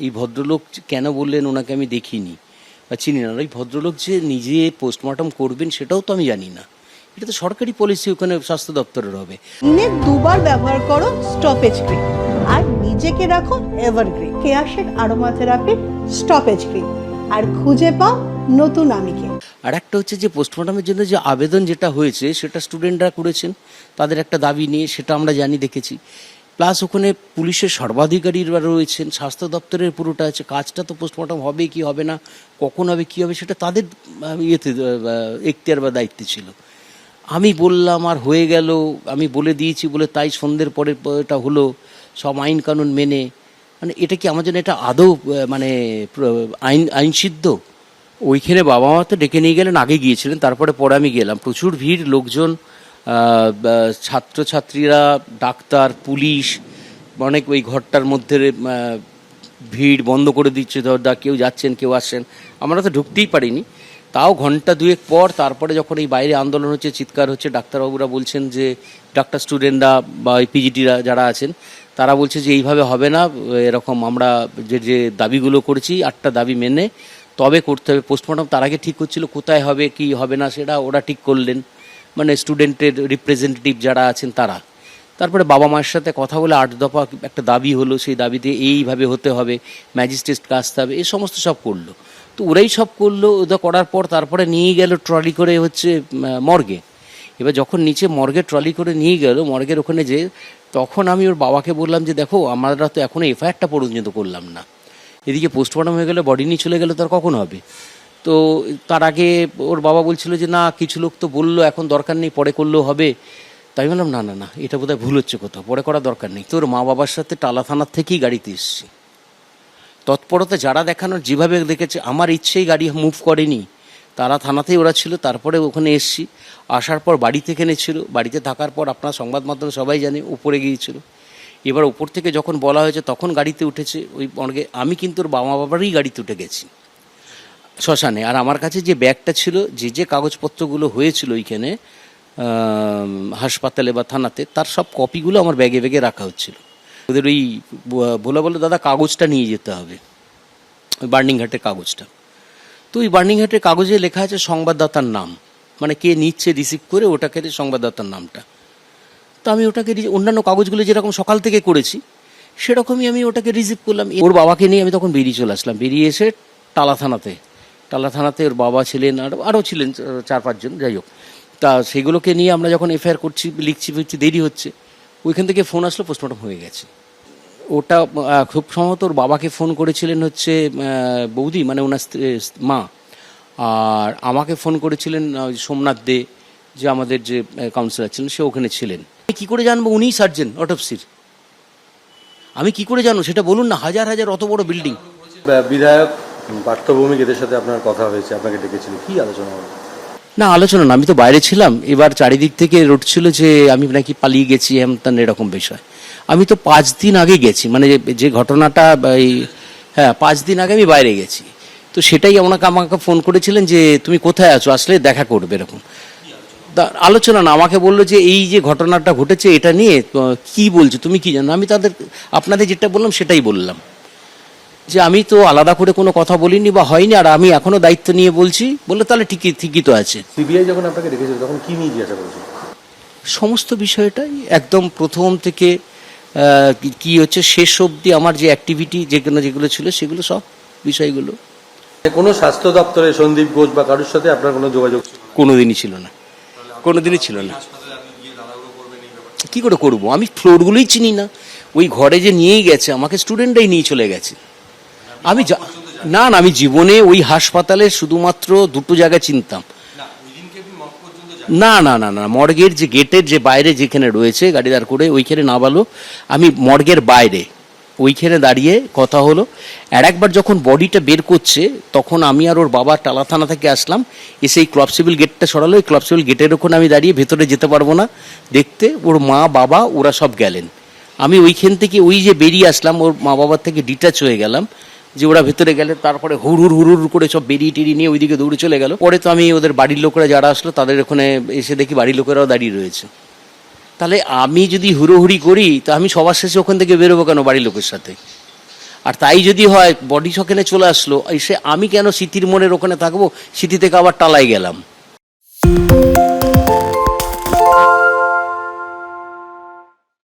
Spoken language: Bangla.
এই ভদ্রলোক কেন বললেন ওনাকে আমি দেখিনি বা চিনি না, ওই ভদ্রলোক যে নিজে পোস্টমর্টম করবেন সেটাও তো আমি জানি না। এটা তো সরকারি পলিসি, ওখানে স্বাস্থ্য দপ্তরের হবে। দিনে দুবার ব্যবহার করো স্টপেজ ক্রিম আর নিজেকে রাখো evergreen. Keya Seth aroma therapy stop age cream, আর খুঁজে পাও নতুন আমিকে। আর একটা হচ্ছে যে পোস্টমর্টমের জন্য যে আবেদন যেটা হয়েছে সেটা স্টুডেন্টরা করেছেন, তাদের একটা দাবি নিয়ে, সেটা আমরা জানি, দেখেছি। প্লাস ওখানে পুলিশের সর্বাধিকারীরা রয়েছেন, স্বাস্থ্য দপ্তরের পুরোটা আছে। কাজটা তো পোস্টমর্টম হবে কি হবে না, কখন হবে কি হবে, সেটা তাদের ইয়েতে এখতিয়ার বা দায়িত্বে ছিল। আমি বললাম আর হয়ে গেল, আমি বলে দিয়েছি বলে তাই সন্ধ্যের পরে এটা হলো, সব আইন কানুন মেনে। মানে এটা কি আমার জন্য এটা আদৌ মানে আইনসিদ্ধ? ওইখানে বাবা মা তো ডেকে নিয়ে গেলেন, আগে গিয়েছিলেন, তারপরে পরে আমি গেলাম। প্রচুর ভিড়, লোকজন, ছাত্রছাত্রীরা, ডাক্তার, পুলিশ, অনেক ওই ঘরটার মধ্যে ভিড়, বন্ধ করে দিচ্ছে দরজা, কেউ যাচ্ছেন কেউ আসছেন। আমরা তো ঢুকতেই পারিনি। তাও ঘন্টা দুয়েক পর তারপরে যখন এই বাইরে আন্দোলন হচ্ছে, চিৎকার হচ্ছে, ডাক্তারবাবুরা বলছেন যে, ডাক্তার স্টুডেন্টরা বা ওই পিজিটিরা যারা আছেন তারা বলছে যে এইভাবে হবে না, এরকম আমরা যে দাবিগুলো করেছি 8টা দাবি মেনে তবে করতে হবে পোস্টমর্টম। তার আগে ঠিক হচ্ছিল কোথায় হবে কি হবে না, সেটা ওরা ঠিক করলেন, মানে স্টুডেন্টের রিপ্রেজেন্টেটিভ যারা আছেন তারা। তারপরে বাবা মায়ের সাথে কথা বলে 8 দফা একটা দাবি হলো, সেই দাবিতে এইভাবে হতে হবে, ম্যাজিস্ট্রেট আসতে হবে, এই সমস্ত সব করলো। তো ওরাই সব করলো, ওটা করার পর তারপরে নিয়ে গেল ট্রলি করে হচ্ছে মর্গে। এবার যখন নিচে মর্গে ট্রলি করে নিয়ে গেল, মর্গের ওখানে যে, তখন আমি ওর বাবাকে বললাম যে দেখো, আমরা তো এখনো এফআইআরটা পর্যন্ত করলাম না, এদিকে পোস্টমর্টম হয়ে গেলে, বডি নিয়ে চলে গেলে তার কখন হবে? তো তার আগে ওর বাবা বলছিল যে না, কিছু লোক তো বললো এখন দরকার নেই, পরে করলেও হবে। তাই বললাম না না না, এটা বোধহয় ভুল হচ্ছে কোথাও, পরে করার দরকার নেই। তোর মা বাবার সাথে টালা থানার থেকেই গাড়িতে এসছি। তৎপরতা যারা দেখানোর, যেভাবে দেখেছে, আমার ইচ্ছেই গাড়ি মুভ করেনি, তারা থানাতেই ওরা ছিল। তারপরে ওখানে এসছি, আসার পর বাড়ি থেকে এনেছিল, বাড়িতে থাকার পর আপনার সংবাদ মাধ্যমে সবাই জানে উপরে গিয়েছিল। এবার উপর থেকে যখন বলা হয়েছে তখন গাড়িতে উঠেছে ওই অনেকে। আমি কিন্তু ওর বাবা বাবারই গাড়িতে উঠে গেছি শ্মশানে। আর আমার কাছে যে ব্যাগটা ছিল, যে কাগজপত্রগুলো হয়েছিল ওইখানে হাসপাতালে বা থানাতে, তার সব কপিগুলো আমার ব্যাগে ব্যাগে রাখা হচ্ছিল। ওদের ওই বলে দাদা কাগজটা নিয়ে যেতে হবে, ওই বার্নিংহাটের কাগজটা। তো ওই বার্নিংহাটের কাগজে লেখা আছে সংবাদদাতার নাম, মানে কে নিচ্ছে রিসিভ করে ওটাকে, সংবাদদাতার নামটা। তো আমি ওটাকে, অন্যান্য কাগজগুলো যেরকম সকাল থেকে করেছি সেরকমই আমি ওটাকে রিসিভ করলাম। ওর বাবাকে নিয়ে আমি তখন বেরিয়ে চলে আসলাম। বেরিয়ে এসে টালা থানাতে ওর বাবা ছিলেন, আরও ছিলেন 4-5 জন, যাই হোক। তা সেগুলোকে নিয়ে আমরা যখন এফআইআর করছি, লিখছি, দেরি হচ্ছে, ওইখান থেকে ফোন আসলো পোস্টমর্টম হয়ে গেছে। ওটা খুব সম্ভবত ওর বাবাকে ফোন করেছিলেন হচ্ছে বৌদি, মানে ওনার মা, আর আমাকে ফোন করেছিলেন সোমনাথ দে, যে আমাদের যে কাউন্সিলর ছিলেন, সে ওখানে ছিলেন। আমি কী করে জানবো উনিই সার্জেন অটোপসির? আমি কি করে জানবো সেটা বলুন না। হাজার হাজার অত বড় বিল্ডিং। বিধায়ক পার্থ ভৌমিক এদের সাথে আপনার কথা হয়েছে, আপনাকে ডেকেছিল, কি আলোচনা হলো? না, আলোচনা না, আমি তো বাইরে ছিলাম। এবার চারিদিক থেকে রটছিল যে আমি নাকি পালিয়ে গেছি, তেন এরকম বিষয়। আমি তো 5 দিন আগে গেছি, মানে যে ঘটনাটা, এই 5 দিন আগে আমি বাইরে গেছি। তো সেটাই আমাকে ফোন করেছিলেন যে তুমি কোথায় আছো, আসলে দেখা করবে, এরকম আলোচনা না। আমাকে বললো যে এই যে ঘটনাটা ঘটেছে এটা নিয়ে কি বলছো, তুমি কি জানো? আমি আপনাদের যেটা বললাম সেটাই বললাম, যে আমি তো আলাদা করে কোনো কথা বলিনি বা হয়নি, আর আমি এখনো দায়িত্ব নিয়ে বলছি। বললো তাহলে ঠিকই তো আছে। সিবিআই যখন আপনাকে ডেকেছিল তখন কি নিয়ে জিজ্ঞাসা করেছিল? সমস্ত বিষয়টাই একদম প্রথম থেকে কি হচ্ছে শেষ অবধি আমার যে অ্যাক্টিভিটি যেগুলো ছিল সেগুলো সব বিষয়গুলো। কোনো স্বাস্থ্য দপ্তরে সন্দীপ ঘোষ বা কারোর সাথে আপনার কোনো যোগাযোগ কোনোদিনই ছিল না, কোনোদিনই ছিল না। কি করে করবো, আমি ফ্লোরগুলোই চিনি না। ওই ঘরে যে নিয়েই গেছে আমাকে, স্টুডেন্টরাই নিয়ে চলে গেছে। আমি না, আমি জীবনে ওই হাসপাতালে শুধুমাত্র 2টো জায়গা চিনতাম। না না না না, মর্গের যে গেটের যে বাইরে যেখানে রয়েছে গাড়ি দাঁড় করে, ওইখানে না বলো, আমি মর্গের বাইরে ওইখানে দাঁড়িয়ে কথা হলো। আর একবার যখন বডিটা বের করছে তখন আমি আর ওর বাবা টালা থানা থেকে আসলাম, এসে এই ক্লাব সিভিল গেটটা সরালো। এই ক্লাব সিভিল গেটের ওখানে আমি দাঁড়িয়ে, ভেতরে যেতে পারবো না দেখতে, ওর মা বাবা ওরা সব গেলেন। আমি ওইখান থেকে ওই যে বেরিয়ে আসলাম, ওর মা বাবার থেকে ডিটাচ হয়ে গেলাম, যে ওরা ভেতরে গেলে। তারপরে হুড় করে সব বেরিয়ে নিয়ে ওইদিকে দৌড়ে চলে গেল। পরে তো আমি ওদের বাড়ির লোকেরা যারা আসলো তাদের ওখানে এসে দেখি বাড়ির লোকেরাও দাঁড়িয়ে রয়েছে। তাহলে আমি যদি হুড়োহুড়ি করি, তা আমি সবার শেষে ওখান থেকে বেরোবো কেন বাড়ির লোকের সাথে? আর তাই যদি হয় বডি সকেনে চলে আসলো, এসে আমি কেন স্মৃতির মোড়ের ওখানে থাকবো, স্মৃতি থেকে আবার টালায় গেলাম।